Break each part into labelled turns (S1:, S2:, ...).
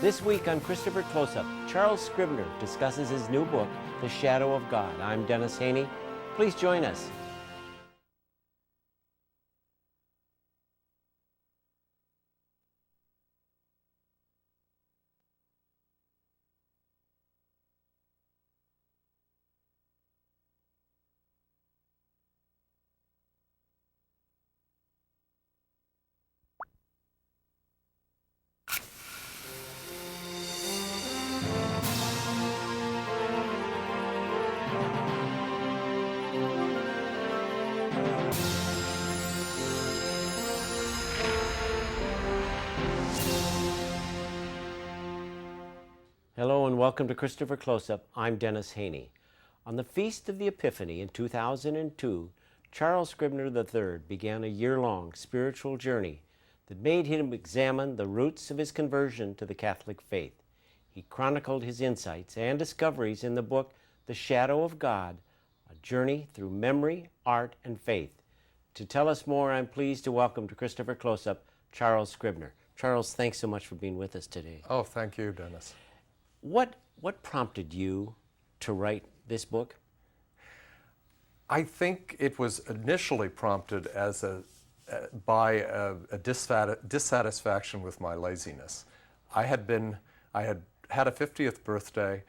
S1: This week on Christopher Close-Up, Charles Scribner discusses his new book, The Shadow of God. I'm Dennis Haney. Please join us. Hello and welcome to Christopher Close-Up. I'm Dennis Haney. On the Feast of the Epiphany in 2002, Charles Scribner III began a year-long spiritual journey that made him examine the roots of his conversion to the Catholic faith. He chronicled his insights and discoveries in the book, The Shadow of God, a journey through memory, art, and faith. To tell us more, I'm pleased to welcome to Christopher Close-Up, Charles Scribner. Charles, thanks so much for being with us today.
S2: Oh, thank you, Dennis.
S1: What prompted you to write this book?
S2: I think it was initially prompted by a dissatisfaction with my laziness. I had had a 50th birthday.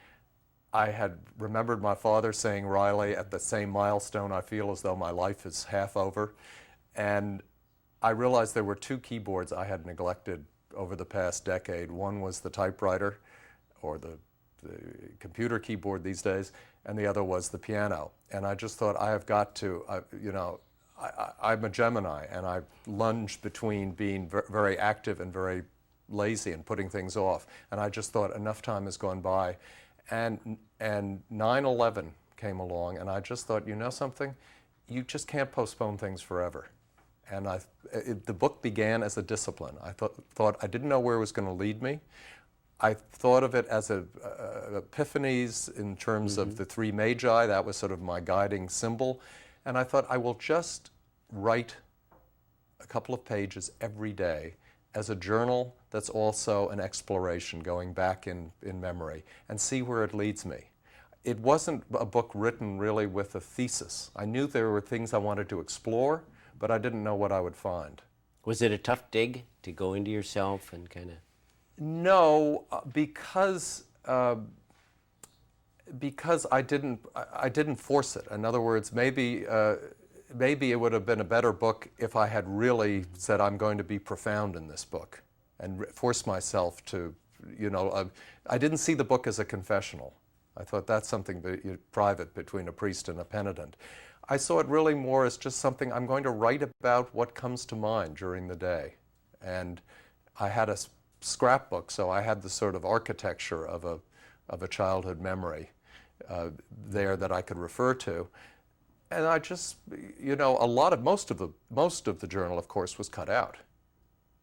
S2: I had remembered my father saying, "Riley, at the same milestone, I feel as though my life is half over." And I realized there were two keyboards I had neglected over the past decade. One was the typewriter, or the computer keyboard these days, and the other was the piano. And I just thought, I have got to, I'm a Gemini, and I lunge between being very active and very lazy and putting things off. And I just thought, enough time has gone by. And 9/11 came along, and I just thought, you know something? You just can't postpone things forever. And the book began as a discipline. I thought I didn't know where it was going to lead me. I thought of it as epiphanies in terms of the three magi. That was sort of my guiding symbol. And I thought, I will just write a couple of pages every day as a journal that's also an exploration, going back in memory, and see where it leads me. It wasn't a book written really with a thesis. I knew there were things I wanted to explore, but I didn't know what I would find.
S1: Was it a tough dig to go into yourself and kind of...
S2: No, because I didn't force it. In other words, maybe it would have been a better book if I had really said, I'm going to be profound in this book, and force myself to, I didn't see the book as a confessional. I thought that's something private between a priest and a penitent. I saw it really more as just something I'm going to write about what comes to mind during the day. And I had a scrapbook, so I had the sort of architecture of a childhood memory there that I could refer to. And I just, most of the journal, of course, was cut out,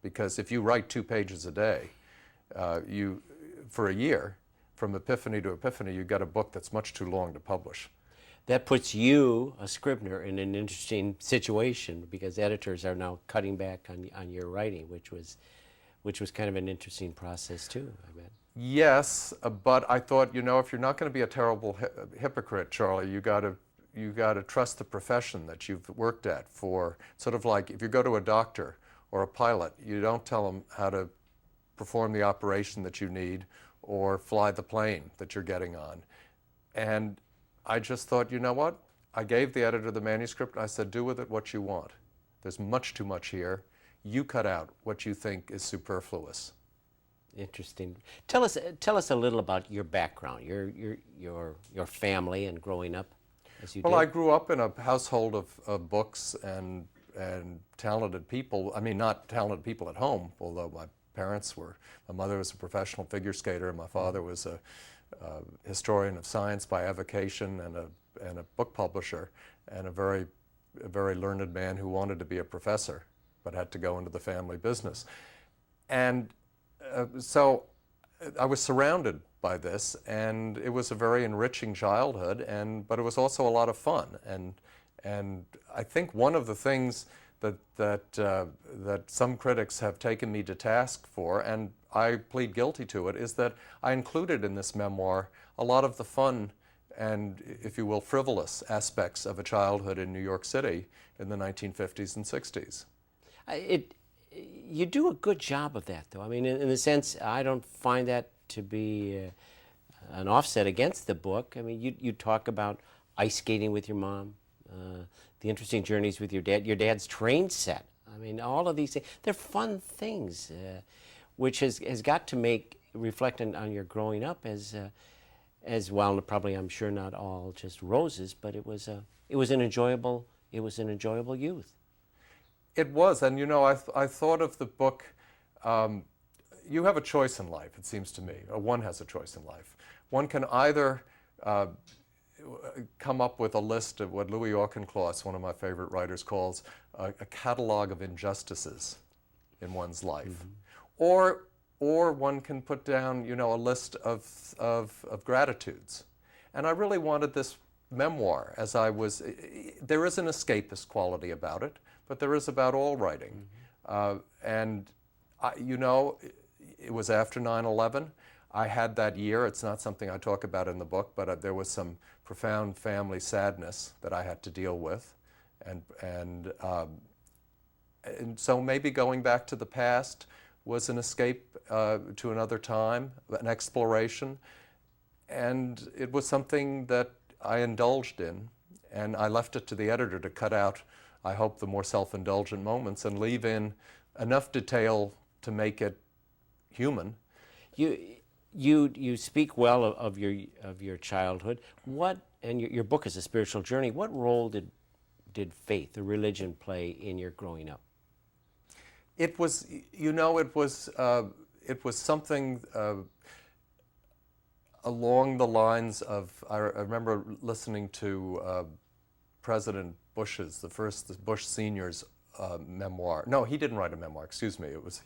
S2: because if you write 2 pages a day, for a year, from epiphany to epiphany, you got a book that's much too long to publish.
S1: That puts you, a Scribner, in an interesting situation, because editors are now cutting back on your writing, which was kind of an interesting process too, I bet.
S2: Yes, but I thought, if you're not going to be a terrible hypocrite, Charlie, you got to trust the profession that you've worked at for. Sort of like if you go to a doctor or a pilot, you don't tell them how to perform the operation that you need or fly the plane that you're getting on. And I just thought, you know what? I gave the editor the manuscript. I said, do with it what you want. There's much too much here. You cut out what you think is superfluous.
S1: Interesting. Tell us a little about your background, your family and growing up as you did.
S2: Well, I grew up in a household of books and talented people. I mean, not talented people at home, although my mother was a professional figure skater, and my father was a historian of science by avocation and a book publisher, and a very learned man who wanted to be a professor, but had to go into the family business. And so I was surrounded by this, and it was a very enriching childhood, but it was also a lot of fun. And I think one of the things that some critics have taken me to task for, and I plead guilty to it, is that I included in this memoir a lot of the fun and, if you will, frivolous aspects of a childhood in New York City in the 1950s and 60s.
S1: You do a good job of that, though. I mean, in the sense, I don't find that to be an offset against the book. I mean, you talk about ice skating with your mom, the interesting journeys with your dad's train set. I mean, all of these things, they're fun things, which has got to reflect on your growing up as well. Probably, I'm sure, not all just roses, but it was an enjoyable youth.
S2: It was, and you know, I thought of the book. You have a choice in life, it seems to me, or one has a choice in life. One can either come up with a list of what Louis Auchincloss, one of my favorite writers, calls a catalog of injustices in one's life, or one can put down, you know, a list of gratitudes. And I really wanted this memoir, there is an escapist quality about it, but there is about all writing. You know, it was after 9/11. I had that year. It's not something I talk about in the book, but there was some profound family sadness that I had to deal with. And so maybe going back to the past was an escape to another time, an exploration. And it was something that I indulged in, and I left it to the editor to cut out, I hope, the more self-indulgent moments and leave in enough detail to make it human.
S1: You speak well of your childhood. And your book is a spiritual journey. What role did faith or religion play in your growing up?
S2: It was, you know, it was something along the lines of, I remember listening to President Bush's, the Bush Senior's memoir. No, he didn't write a memoir, excuse me. It was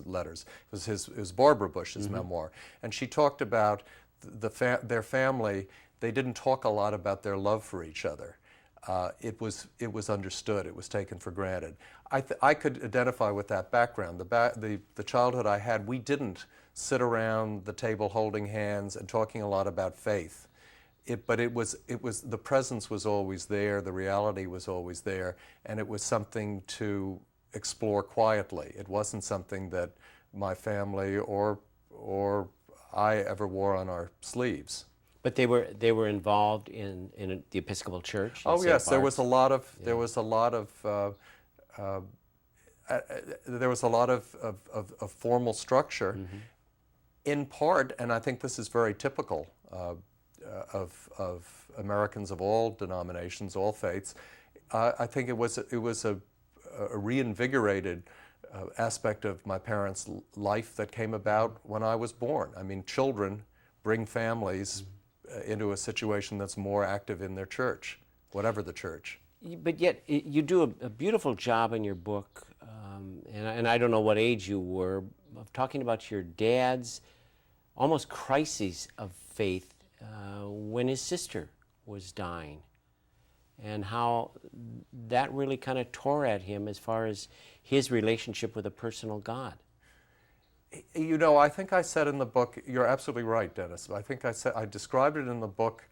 S2: letters. It was Barbara Bush's memoir. And she talked about their family. They didn't talk a lot about their love for each other. It was understood. It was taken for granted. I could identify with that background. The childhood I had, we didn't sit around the table holding hands and talking a lot about faith. But the presence was always there, the reality was always there, and it was something to explore quietly. It wasn't something that my family or I ever wore on our sleeves.
S1: But they were involved in the Episcopal Church.
S2: Oh yes, there was a lot of formal structure, in part, and I think this is very typical of Americans of all denominations, all faiths. I think it was a reinvigorated aspect of my parents' life that came about when I was born. I mean, children bring families into a situation that's more active in their church, whatever the church.
S1: But yet, you do a beautiful job in your book, and I don't know what age you were, of talking about your dad's almost crises of faith when his sister was dying, and how that really kind of tore at him as far as his relationship with a personal God.
S2: You know, I think I said in the book, you're absolutely right, Dennis. I think I described it in the book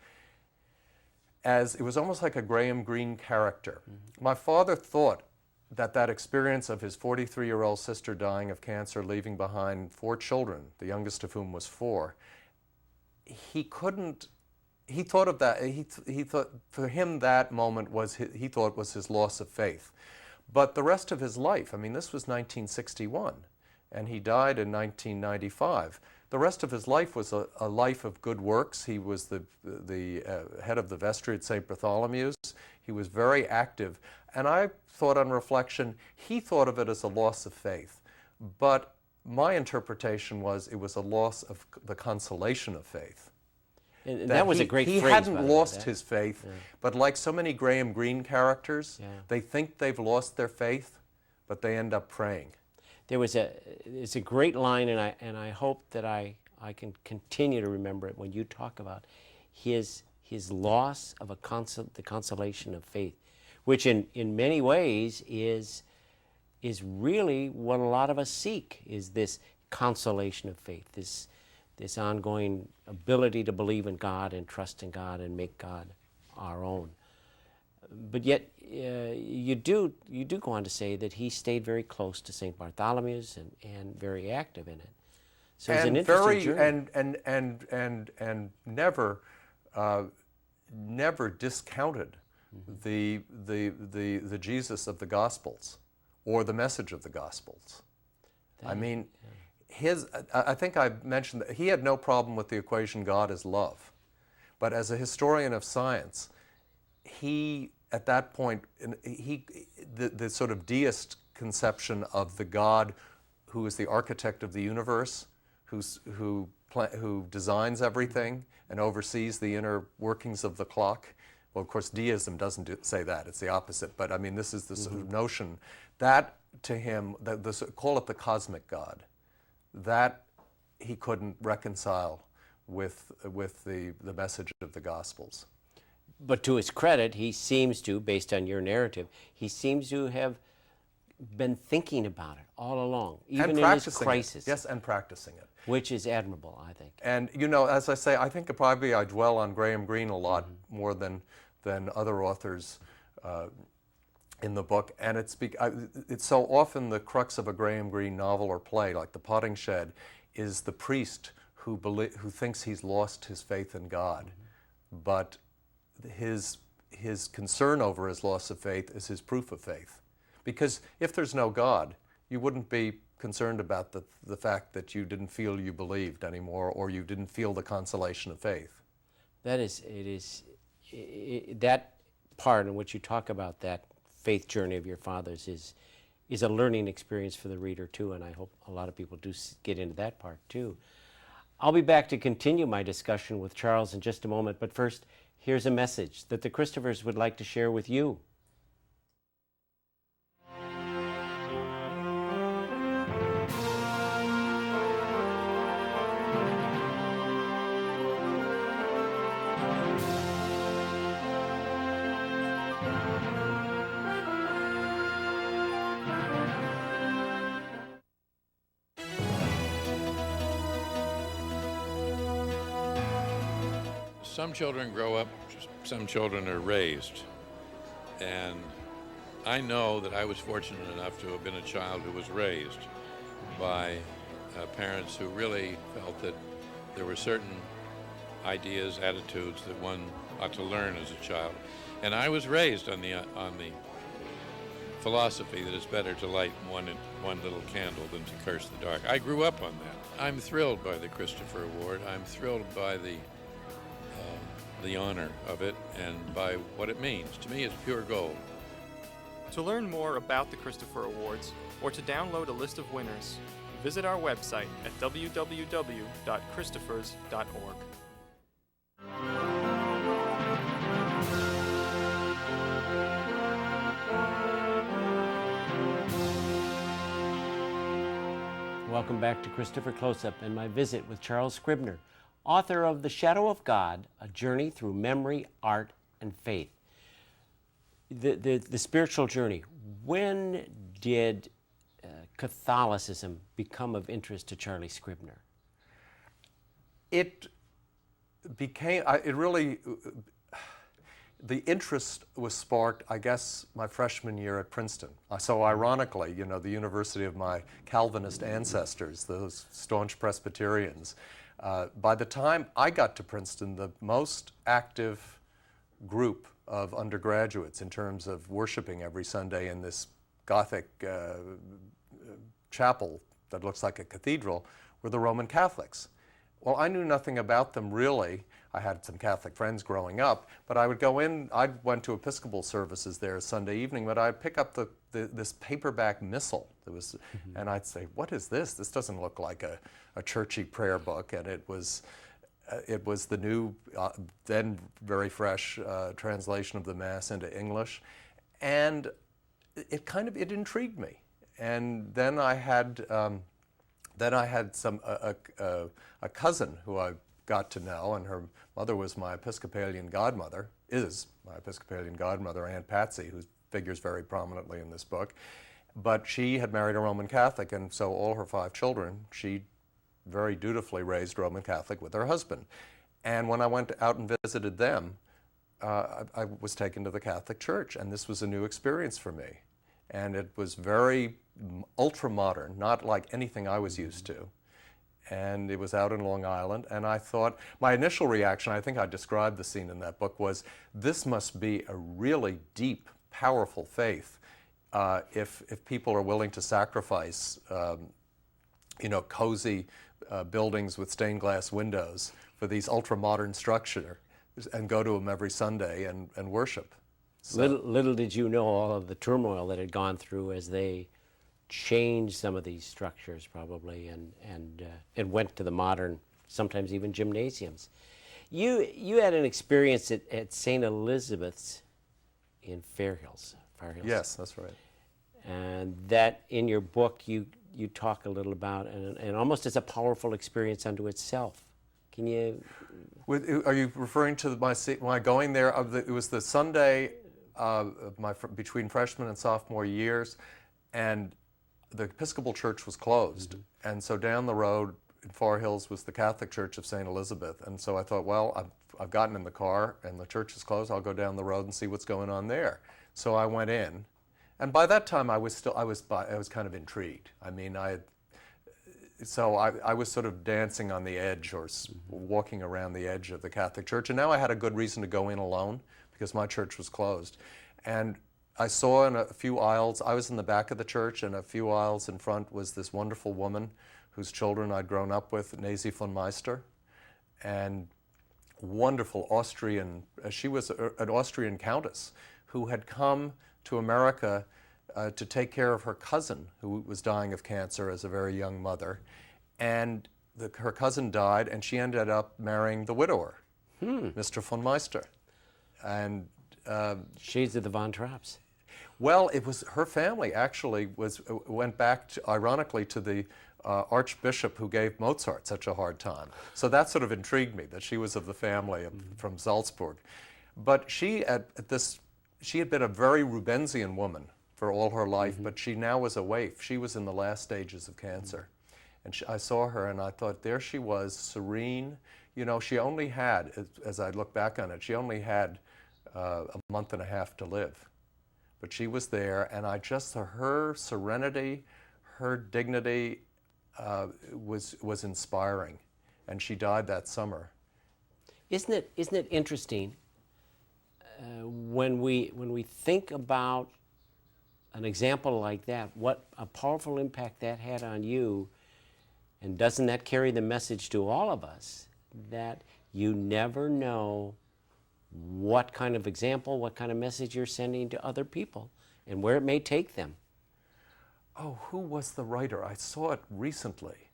S2: as, it was almost like a Graham Greene character. My father thought that experience of his 43-year-old sister dying of cancer, leaving behind 4 children, the youngest of whom was 4, he thought of that, he thought, for him that moment he thought was his loss of faith. But the rest of his life, I mean, this was 1961, and he died in 1995. The rest of his life was a life of good works. He was the head of the vestry at St. Bartholomew's. He was very active. And I thought on reflection, he thought of it as a loss of faith. But my interpretation was it was a loss of the consolation of faith.
S1: And that was a great phrase.
S2: He hadn't lost his faith, but like so many Graham Greene characters, they think they've lost their faith, but they end up praying.
S1: It's a great line, and I hope that I can continue to remember it when you talk about his loss of the consolation of faith, which in many ways is really what a lot of us seek, is this consolation of faith, this ongoing ability to believe in God and trust in God and make God our own. But yet, you do go on to say that he stayed very close to St. Bartholomew's and very active in it. So it's an interesting journey.
S2: And never discounted the Jesus of the Gospels or the message of the Gospels. I mean, I think I mentioned that he had no problem with the equation God is love, but as a historian of science, he, at that point, the sort of deist conception of the God who is the architect of the universe, who designs everything and oversees the inner workings of the clock. Well, of course, deism doesn't say that. It's the opposite. But I mean, this is the sort of notion that, to him, call it the cosmic God, that he couldn't reconcile with the message of the Gospels.
S1: But to his credit, he seems to, based on your narrative, he seems to have been thinking about it all along, even in his crisis.
S2: Yes, and practicing it.
S1: Which is admirable, I think.
S2: And, you know, as I say, I think probably I dwell on Graham Greene a lot more than other authors in the book. And it's so often the crux of a Graham Greene novel or play, like The Potting Shed, is the priest who thinks he's lost his faith in God. But his concern over his loss of faith is his proof of faith. Because if there's no God, you wouldn't be concerned about the fact that you didn't feel you believed anymore, or you didn't feel the consolation of faith.
S1: That part in which you talk about that faith journey of your father's is a learning experience for the reader too, and I hope a lot of people do get into that part too. I'll be back to continue my discussion with Charles in just a moment, but first, here's a message that the Christophers would like to share with you.
S3: Some children grow up, some children are raised. And I know that I was fortunate enough to have been a child who was raised by parents who really felt that there were certain ideas, attitudes that one ought to learn as a child. And I was raised on the philosophy that it's better to light one little candle than to curse the dark. I grew up on that. I'm thrilled by the Christopher Award. I'm thrilled by the honor of it and by what it means. To me, it's pure gold.
S4: To learn more about the Christopher Awards or to download a list of winners, visit our website at www.christophers.org.
S1: Welcome back to Christopher Close-Up and my visit with Charles Scribner, author of The Shadow of God, A Journey Through Memory, Art, and Faith. The spiritual journey. When did Catholicism become of interest to Charlie Scribner?
S2: It became, the interest was sparked, I guess, my freshman year at Princeton. So ironically, you know, the university of my Calvinist ancestors, those staunch Presbyterians. By the time I got to Princeton, the most active group of undergraduates in terms of worshiping every Sunday in this Gothic chapel that looks like a cathedral were the Roman Catholics. Well, I knew nothing about them really. I had some Catholic friends growing up, but I would go in, I went to Episcopal services there Sunday evening, but I'd pick up this paperback missal. And I'd say, what is this? This doesn't look like a churchy prayer book. And it was the new, then very fresh translation of the Mass into English. And it intrigued me. And then I had a cousin who I got to know, and her mother was my Episcopalian godmother, is my Episcopalian godmother, Aunt Patsy, who figures very prominently in this book. But she had married a Roman Catholic, and so all her 5 children, she very dutifully raised Roman Catholic with her husband. And when I went out and visited them, I was taken to the Catholic Church, and this was a new experience for me. And it was very ultra-modern, not like anything I was used to. And it was out in Long Island, and I thought, my initial reaction, I think I described the scene in that book, was this must be a really deep, powerful faith if people are willing to sacrifice, cozy buildings with stained glass windows for these ultra-modern structure and go to them every Sunday and worship. So,
S1: little did you know all of the turmoil that had gone through as they changed some of these structures, probably, and went to the modern, sometimes even gymnasiums. You had an experience at St. Elizabeth's in Fair Hills.
S2: yes, that's right.
S1: And that in your book you talk a little about, and almost as a powerful experience unto itself. Can you?
S2: Are you referring to my going there? It was the Sunday between freshman and sophomore years, and the Episcopal Church was closed. And so down the road in Far Hills was the Catholic Church of St. Elizabeth. And so I thought, well, I've gotten in the car and the church is closed. I'll go down the road and see what's going on there. So I went in, and by that time I was kind of intrigued. I mean, I was sort of dancing on the edge, or walking around the edge of the Catholic Church. And now I had a good reason to go in alone because my church was closed. And I saw in a few aisles, I was in the back of the church, and a few aisles in front was this wonderful woman whose children I'd grown up with, Nazi von Meister, and wonderful Austrian, she was an Austrian countess who had come to America to take care of her cousin who was dying of cancer as a very young mother. And her cousin died, and she ended up marrying the widower, Mr. von Meister. And
S1: Shades of the Von Trapps.
S2: well, it was her family actually went back ironically to the archbishop who gave Mozart such a hard time. So that sort of intrigued me, that she was of the family from Salzburg. But she had been a very Rubensian woman for all her life, but she now was a waif. She was in the last stages of cancer. And I saw her and I thought, there she was, serene. You know, she only had, as I look back on it, she only had a month and a half to live. But she was there, and her serenity, her dignity was inspiring. And she died that summer.
S1: Isn't it interesting when we think about an example like that, what a powerful impact that had on you, and doesn't that carry the message to all of us that you never know what kind of example, what kind of message you're sending to other people, and where it may take them?
S2: Oh, who was the writer? I saw it recently.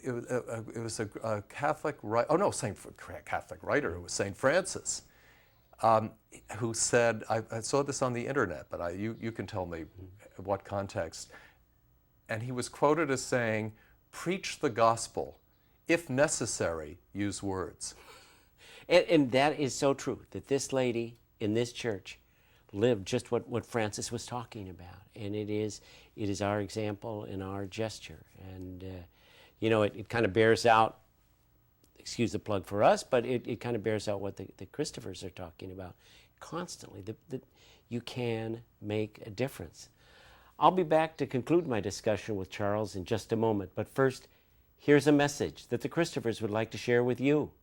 S2: It was a Catholic writer. Oh no, Catholic writer. It was St. Francis, who said. I saw this on the internet, but you can tell me what context. And he was quoted as saying, "Preach the gospel. If necessary, use words."
S1: And that is so true, that this lady in this church lived just what Francis was talking about. And it is our example and our gesture. And, it kind of bears out, excuse the plug for us, but it kind of bears out what the Christophers are talking about constantly, that you can make a difference. I'll be back to conclude my discussion with Charles in just a moment. But first, here's a message that the Christophers would like to share with you.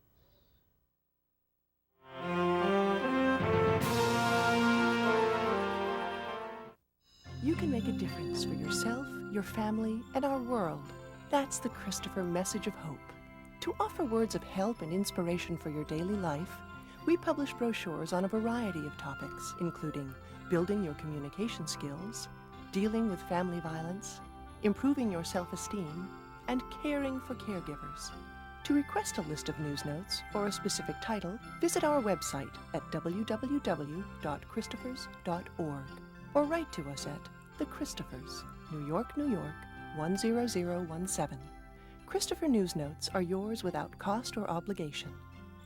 S5: You can make a difference for yourself, your family, and our world. That's the Christopher Message of Hope. To offer words of help and inspiration for your daily life, we publish brochures on a variety of topics, including building your communication skills, dealing with family violence, improving your self-esteem, and caring for caregivers. To request a list of news notes or a specific title, visit our website at www.christophers.org or write to us at The Christophers, New York, New York, 10017. Christopher News Notes are yours without cost or obligation,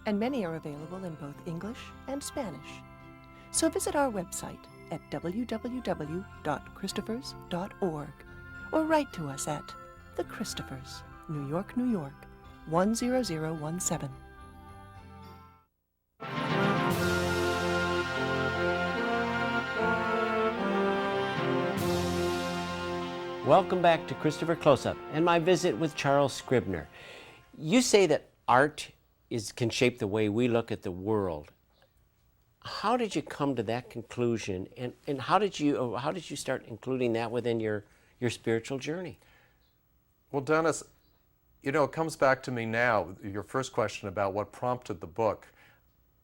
S5: and many are available in both English and Spanish. So visit our website at www.christophers.org or write to us at The Christophers, New York, New York, 10017.
S1: Welcome back to Christopher Close-Up and my visit with Charles Scribner. You say that art can shape the way we look at the world. How did you come to that conclusion, and how did you start including that within your spiritual journey?
S2: Well, Dennis, it comes back to me now, your first question about what prompted the book.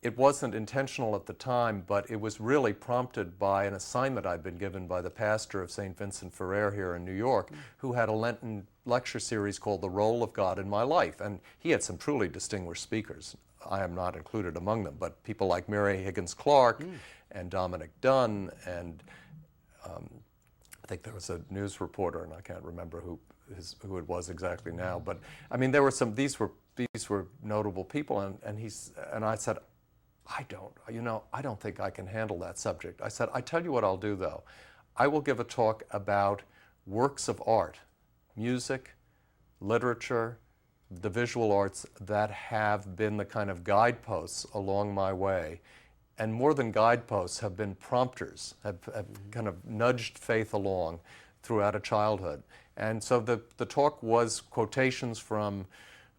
S2: It wasn't intentional at the time, but it was really prompted by an assignment I'd been given by the pastor of St. Vincent Ferrer here in New York, who had a Lenten lecture series called The Role of God in My Life. And he had some truly distinguished speakers. I am not included among them, but people like Mary Higgins Clark and Dominic Dunn, and I think there was a news reporter, and I can't remember who it was exactly now. But I mean, there were these were notable people, and I said, I don't think I can handle that subject. I said, I tell you what I'll do though. I will give a talk about works of art, music, literature, the visual arts that have been the kind of guideposts along my way, and more than guideposts, have been prompters, have kind of nudged faith along throughout a childhood. And so the talk was quotations from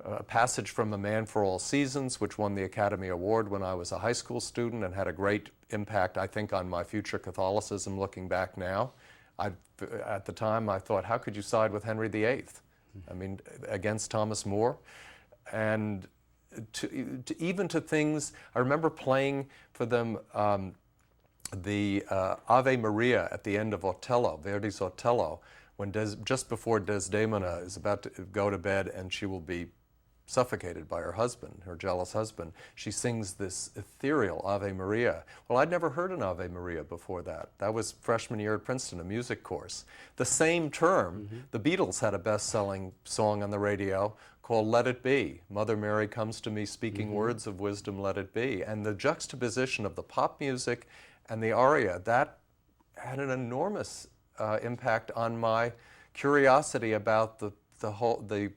S2: a passage from A Man for All Seasons, which won the Academy Award when I was a high school student and had a great impact, I think, on my future Catholicism looking back now. At the time, I thought, how could you side with Henry VIII? I mean, against Thomas More? And even to things, I remember playing for them the Ave Maria at the end of Otello, Verdi's Otello, when just before Desdemona is about to go to bed and she will be suffocated by her husband, her jealous husband. She sings this ethereal Ave Maria. Well, I'd never heard an Ave Maria before that. That was freshman year at Princeton, a music course. The same term, the Beatles had a best-selling song on the radio called Let It Be. Mother Mary comes to me speaking words of wisdom, let it be. And the juxtaposition of the pop music and the aria, that had an enormous impact on my curiosity about the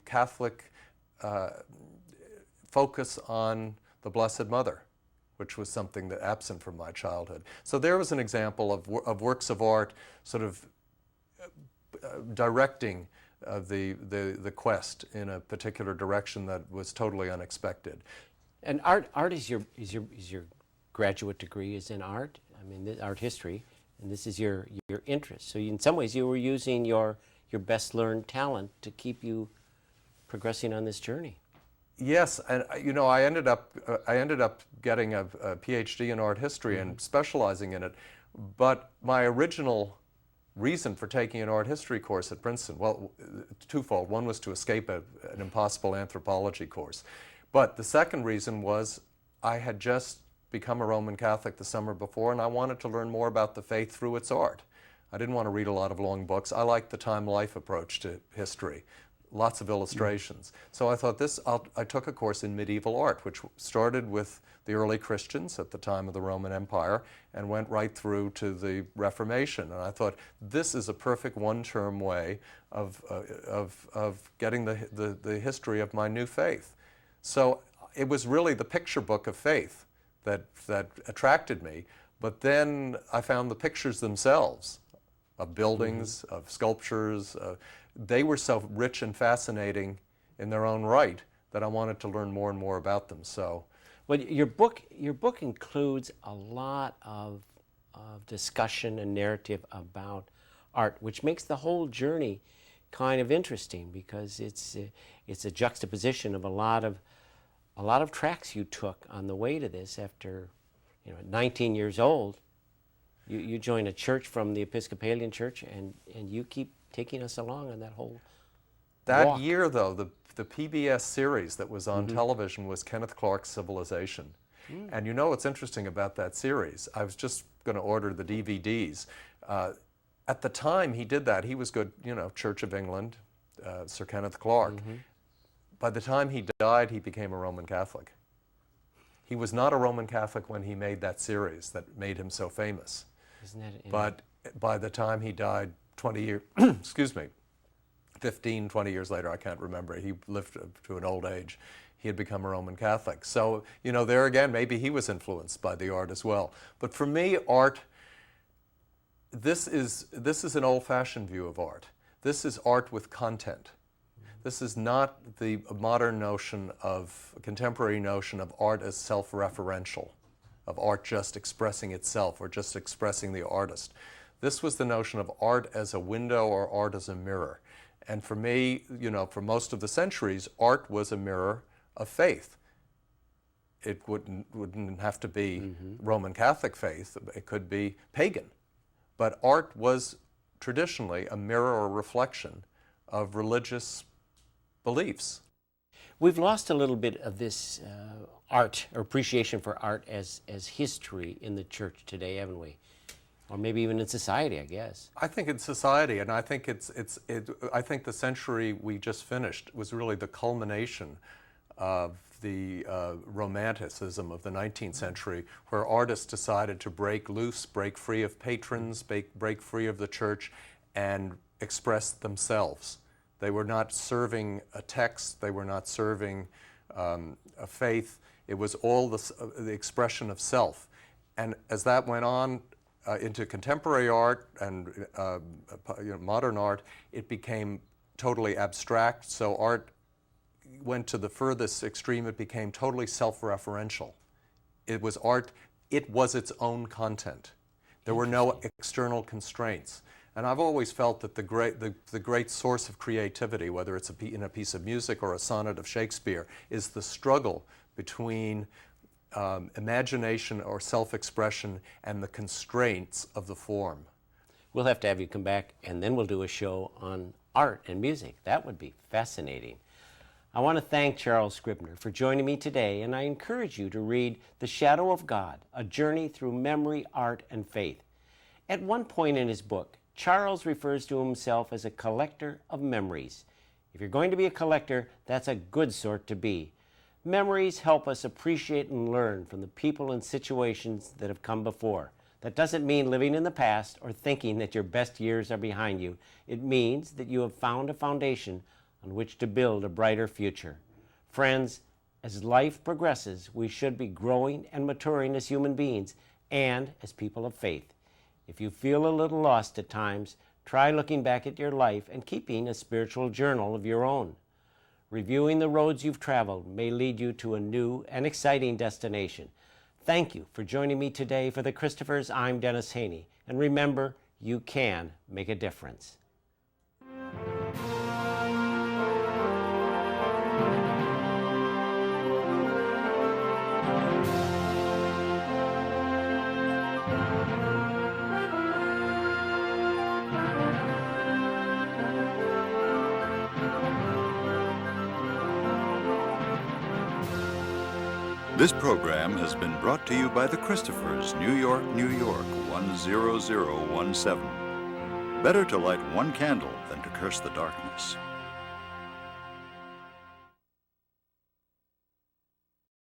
S2: Catholic focus on the Blessed Mother, which was something that absent from my childhood. So there was an example of works of art sort of directing the quest in a particular direction that was totally unexpected.
S1: And art is your graduate degree is in art. I mean, art history, and this is your interest. So in some ways, you were using your best learned talent to keep you progressing on this journey.
S2: Yes, and I ended up getting a PhD in art history and specializing in it. But my original reason for taking an art history course at Princeton, well, twofold. One was to escape an impossible anthropology course. But the second reason was I had just become a Roman Catholic the summer before, and I wanted to learn more about the faith through its art. I didn't want to read a lot of long books. I liked the time-life approach to history. Lots of illustrations. So I thought I took a course in medieval art, which started with the early Christians at the time of the Roman Empire and went right through to the Reformation. And I thought, this is a perfect one-term way of getting the history of my new faith. So it was really the picture book of faith that attracted me. But then I found the pictures themselves of buildings, of sculptures, they were so rich and fascinating in their own right that I wanted to learn more and more about them. So,
S1: well, your book includes a lot of discussion and narrative about art, which makes the whole journey kind of interesting because it's a juxtaposition of a lot of tracks you took on the way to this. After, at 19 years old, you join a church from the Episcopalian Church, and you keep taking us along on that whole walk.
S2: Year, though, the PBS series that was on television was Kenneth Clark's Civilization. And what's interesting about that series? I was just going to order the DVDs. At the time he did that, he was good, Church of England, Sir Kenneth Clark. by the time he died, he became a Roman Catholic. He was not a Roman Catholic when he made that series that made him so famous.
S1: Isn't that
S2: But by the time he died 20 years, excuse me, 15, 20 years later, I can't remember, he lived to an old age, he had become a Roman Catholic. So, you know, there again, maybe he was influenced by the art as well. But for me, art, this is an old-fashioned view of art. This is art with content. This is not the modern notion of, contemporary notion of art as self-referential, of art just expressing itself or just expressing the artist. This was the notion of art as a window or art as a mirror. And for me, you know, for most of the centuries, art was a mirror of faith. It wouldn't have to be Roman Catholic faith, it could be pagan. But art was traditionally a mirror or reflection of religious beliefs.
S1: We've lost a little bit of this art, or appreciation for art as history in the church today, haven't we? Or maybe even in society, I guess.
S2: I think in society, and I think I think the century we just finished was really the culmination of the romanticism of the 19th century, where artists decided to break loose, break free of patrons, break free of the church, and express themselves. They were not serving a text, they were not serving a faith. It was all the expression of self. And as that went on into contemporary art and modern art, it became totally abstract. So art went to the furthest extreme. It became totally self-referential. It was art, it was its own content. There were no external constraints. And I've always felt that the great source of creativity, whether it's in a piece of music or a sonnet of Shakespeare, is the struggle between imagination or self-expression and the constraints of the form.
S1: We'll have to have you come back, and then we'll do a show on art and music. That would be fascinating. I want to thank Charles Scribner for joining me today, and I encourage you to read The Shadow of God, A Journey Through Memory, Art, and Faith. At one point in his book, Charles refers to himself as a collector of memories. If you're going to be a collector, that's a good sort to be. Memories help us appreciate and learn from the people and situations that have come before. That doesn't mean living in the past or thinking that your best years are behind you. It means that you have found a foundation on which to build a brighter future. Friends, as life progresses, we should be growing and maturing as human beings and as people of faith. If you feel a little lost at times, try looking back at your life and keeping a spiritual journal of your own. Reviewing the roads you've traveled may lead you to a new and exciting destination. Thank you for joining me today for the Christophers. I'm Dennis Haney. And remember, you can make a difference.
S6: This program has been brought to you by the Christophers, New York, New York, 10017. Better to light one candle than to curse the darkness.